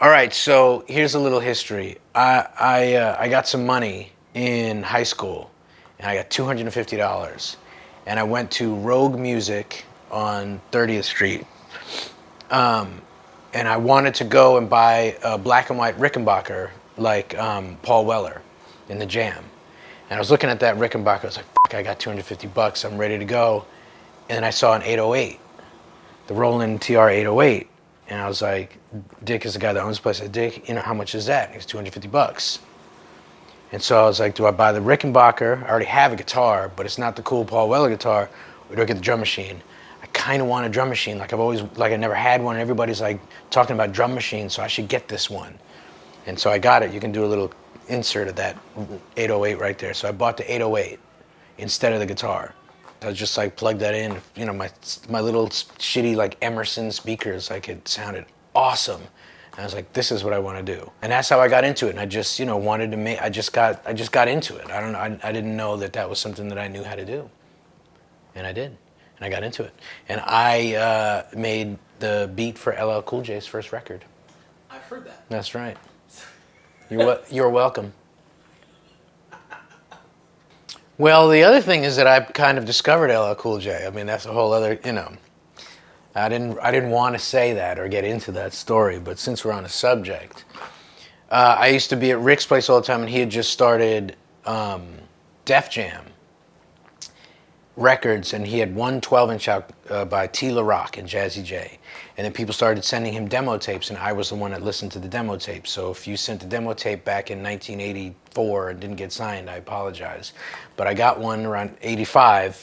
All right, so here's a little history. I got some money in high school, and I got $250, and I went to Rogue Music on 30th Street, and I wanted to go and buy a black and white Rickenbacker like Paul Weller in the Jam. And I was looking at that Rickenbacker. I was like, "Fuck, I got $250. I'm ready to go." And then I saw an 808, the Roland TR 808. And I was like, Dick is the guy that owns the place. I said, Dick, how much is that? And he goes, $250. And so I was like, do I buy the Rickenbacker? I already have a guitar, but it's not the cool Paul Weller guitar. Or do I get the drum machine? I kind of want a drum machine. Like I never had one. And everybody's like talking about drum machines, so I should get this one. And so I got it. You can do a little insert of that 808 right there. So I bought the 808 instead of the guitar. I was just like plugged that in, my little shitty like Emerson speakers, like it sounded awesome. And I was like, this is what I want to do. And that's how I got into it. And I just, wanted to make, I just got into it. I don't know, I didn't know that was something that I knew how to do. And I did. And I got into it. And I made the beat for LL Cool J's first record. I've heard that. That's right. You're welcome. Well, the other thing is that I kind of discovered LL Cool J. I mean, that's a whole other, I didn't want to say that or get into that story, but since we're on the subject, I used to be at Rick's place all the time, and he had just started Def Jam Records, and he had one 12-inch out by T. La Rock and Jazzy J. And then people started sending him demo tapes, and I was the one that listened to the demo tape. So if you sent a demo tape back in 1984 and didn't get signed, I apologize. But I got one around 85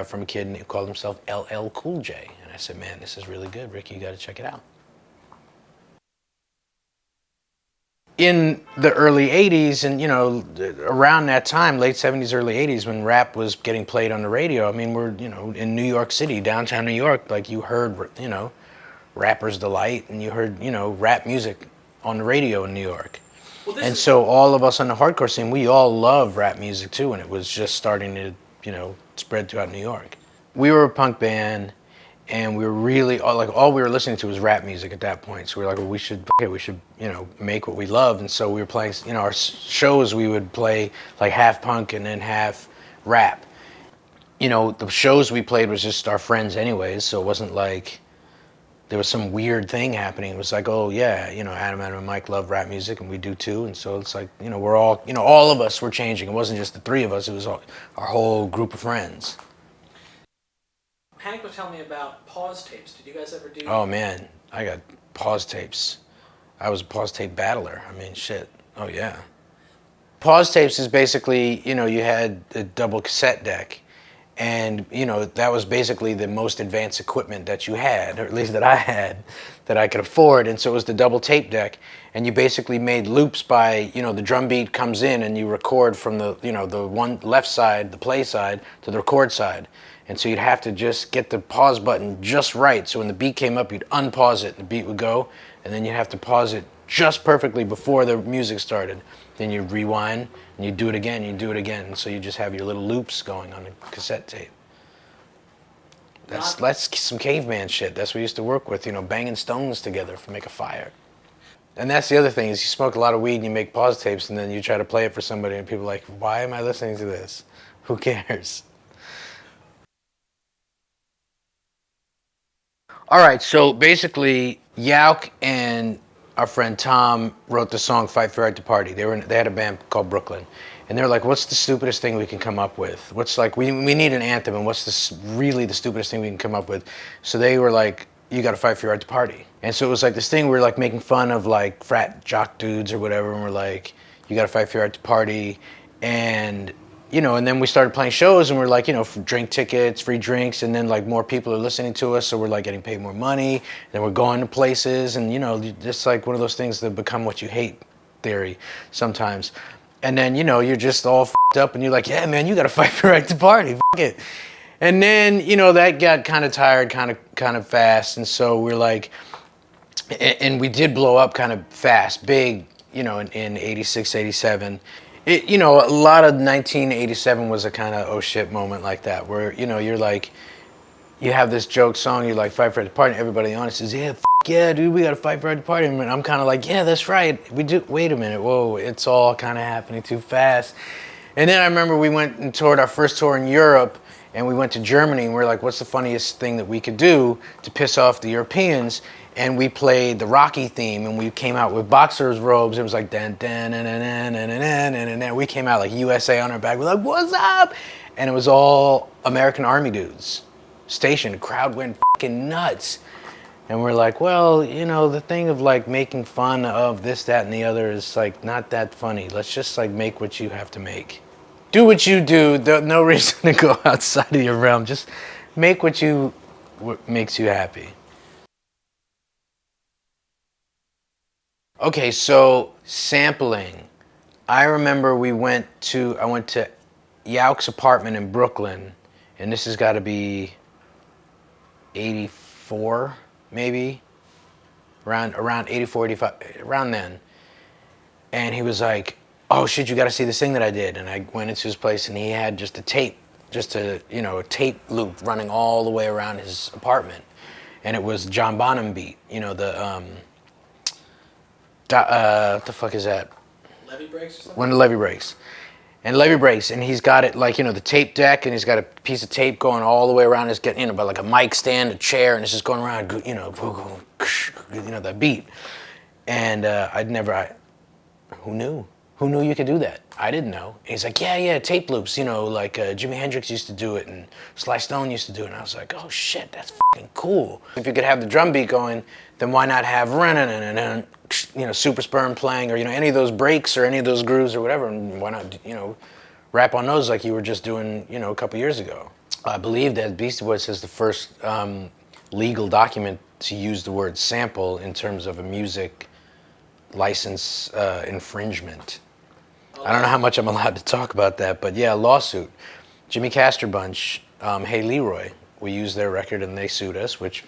from a kid who called himself LL Cool J. And I said, man, this is really good, Ricky, you got to check it out. In the early 80s and, around that time, late 70s, early 80s, when rap was getting played on the radio, I mean, we're, in New York City, downtown New York, like you heard, Rapper's Delight, and you heard, rap music on the radio in New York. Well, and so all of us on the hardcore scene, we all love rap music too, and it was just starting to, spread throughout New York. We were a punk band, and we were really, all we were listening to was rap music at that point. So we were like, well, we should, make what we love. And so we were playing, our shows, we would play like half punk and then half rap. The shows we played was just our friends anyways, so it wasn't like there was some weird thing happening. It was like, oh yeah, Adam and Mike love rap music, and we do too. And so it's like, we're all, all of us were changing. It wasn't just the three of us, it was our whole group of friends. Hank was telling me about pause tapes. Did you guys ever do? Oh man, I got pause tapes. I was a pause tape battler. I mean, shit. Oh yeah. Pause tapes is basically, you had a double cassette deck, and that was basically the most advanced equipment that you had, or at least that I had, that I could afford. And so it was the double tape deck, and you basically made loops by, the drum beat comes in, and you record from the, the one left side, the play side, to the record side. And so you'd have to just get the pause button just right. So when the beat came up, you'd unpause it, and the beat would go, and then you'd have to pause it just perfectly before the music started. Then you'd rewind, and you'd do it again, you'd do it again. And so you just have your little loops going on a cassette tape. That's some caveman shit. That's what we used to work with, banging stones together to make a fire. And that's the other thing, is you smoke a lot of weed and you make pause tapes, and then you try to play it for somebody, and people are like, why am I listening to this? Who cares? All right, so basically, Yauk and our friend Tom wrote the song "Fight for Your Right to Party." They had a band called Brooklyn, and they were like, "What's the stupidest thing we can come up with? What's like we need an anthem, and what's really the stupidest thing we can come up with?" So they were like, "You got to fight for your right to party." And so it was like this thing we were like making fun of like frat jock dudes or whatever, and we're like, "You got to fight for your right to party," and and then we started playing shows, and we're like, drink tickets, free drinks, and then like more people are listening to us, so we're like getting paid more money, and then we're going to places, and just like one of those things that become what you hate theory sometimes. And then, you're just all f***ed up, and you're like, yeah, man, you gotta fight for your right to party, f*** it. And then, that got kind of tired, kind of fast, and so we're like, and we did blow up kind of fast, big, in 86, 87. A lot of 1987 was a kind of oh shit moment like that, where, you're like, you have this joke song, you're like, fight for the party, and everybody on it says, yeah, f yeah, dude, we gotta fight for the party. And I'm kind of like, yeah, that's right. We do. Wait a minute, whoa, it's all kind of happening too fast. And then I remember we went and toured our first tour in Europe, and we went to Germany, and we were like, what's the funniest thing that we could do to piss off the Europeans? And we played the Rocky theme, and we came out with boxers' robes. It was like, dan, dan, dan, dan, dan, dan, dan, dan, dan. We came out like USA on our back. We're like, what's up? And it was all American Army dudes stationed. The crowd went fucking nuts. And we're like, well, you know, the thing of like making fun of this, that, and the other is like not that funny. Let's just like make what you have to make. Do what you do. No reason to go outside of your realm. Just make what makes you happy. Okay, so sampling. I remember I went to Yauk's apartment in Brooklyn, and this has got to be 84, maybe, around 84, 85, around then. And he was like, oh shit, you got to see this thing that I did. And I went into his place, and he had just a tape loop running all the way around his apartment. And it was John Bonham beat, you know, what the fuck is that? Levy breaks or something? When the levee breaks. And levee breaks, and he's got it like, you know, the tape deck, and he's got a piece of tape going all the way around. It's getting, you know, by like a mic stand, a chair, and it's just going around, you know, that beat. And who knew? Who knew you could do that? I didn't know. And he's like, yeah, tape loops, you know, like Jimi Hendrix used to do it, and Sly Stone used to do it. And I was like, oh shit, that's fucking cool. If you could have the drum beat going, then why not have you know, Super Sperm playing, or, you know, any of those breaks or any of those grooves or whatever, and why not, you know, rap on those like you were just doing, you know, a couple years ago. I believe that Beastie Boys is the first legal document to use the word sample in terms of a music license infringement. I don't know how much I'm allowed to talk about that, but yeah, lawsuit. Jimmy Castor Bunch, Hey Leroy, we used their record and they sued us, which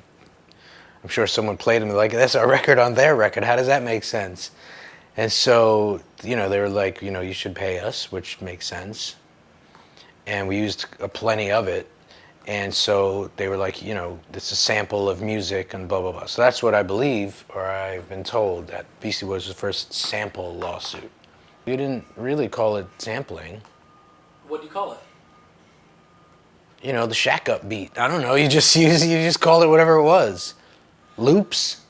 I'm sure someone played them like, that's our record on their record. How does that make sense? And so, you know, they were like, you know, you should pay us, which makes sense. And we used plenty of it. And so they were like, you know, it's a sample of music and blah, blah, blah. So that's what I believe, or I've been told, that Beastie Boys was the first sample lawsuit. We didn't really call it sampling. What do you call it? You know, the shack up beat. I don't know, you just called it whatever it was. Loops.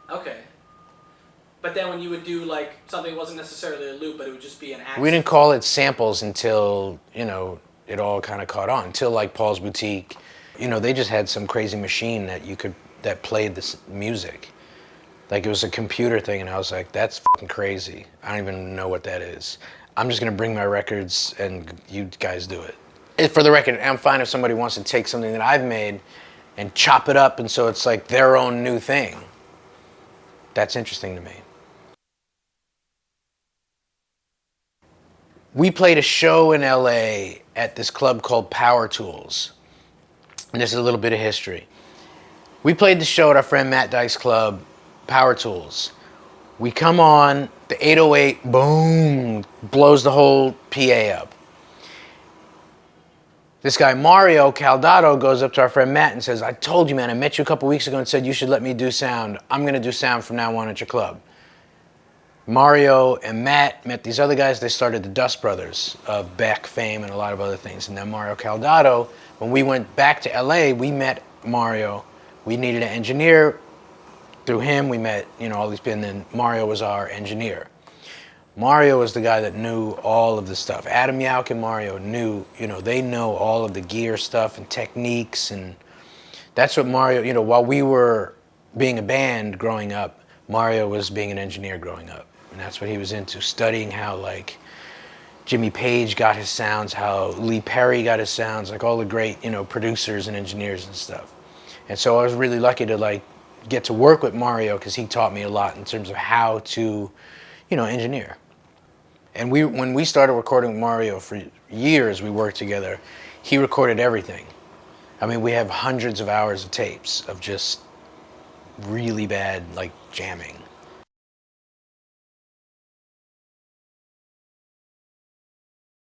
Okay. But then when you would do like something that wasn't necessarily a loop, but it would just be an accent. We didn't call it samples until, you know, it all kind of caught on. Until like Paul's Boutique. You know, they just had some crazy machine that played this music. Like it was a computer thing, and I was like, that's fucking crazy. I don't even know what that is. I'm just gonna bring my records and you guys do it. For the record, I'm fine if somebody wants to take something that I've made and chop it up, and so it's like their own new thing. That's interesting to me. We played a show in LA at this club called Power Tools. And this is a little bit of history. We played the show at our friend Matt Dyke's club, Power Tools. We come on, the 808, boom, blows the whole PA up. This guy, Mario Caldato, goes up to our friend Matt and says, I told you, man, I met you a couple weeks ago and said you should let me do sound. I'm going to do sound from now on at your club. Mario and Matt met these other guys. They started the Dust Brothers of Beck fame and a lot of other things. And then Mario Caldato, when we went back to LA, we met Mario. We needed an engineer. Through him, we met, you know, all these people, and then Mario was our engineer. Mario was the guy that knew all of the stuff. Adam Yauk and Mario knew, you know, they know all of the gear stuff and techniques, and that's what Mario, you know, while we were being a band growing up, Mario was being an engineer growing up. And that's what he was into, studying how, like, Jimmy Page got his sounds, how Lee Perry got his sounds, like all the great, you know, producers and engineers and stuff. And so I was really lucky to, like, get to work with Mario because he taught me a lot in terms of how to, you know, engineer. And when we started recording with Mario for years, we worked together. He recorded everything. I mean, we have hundreds of hours of tapes of just really bad, like, jamming.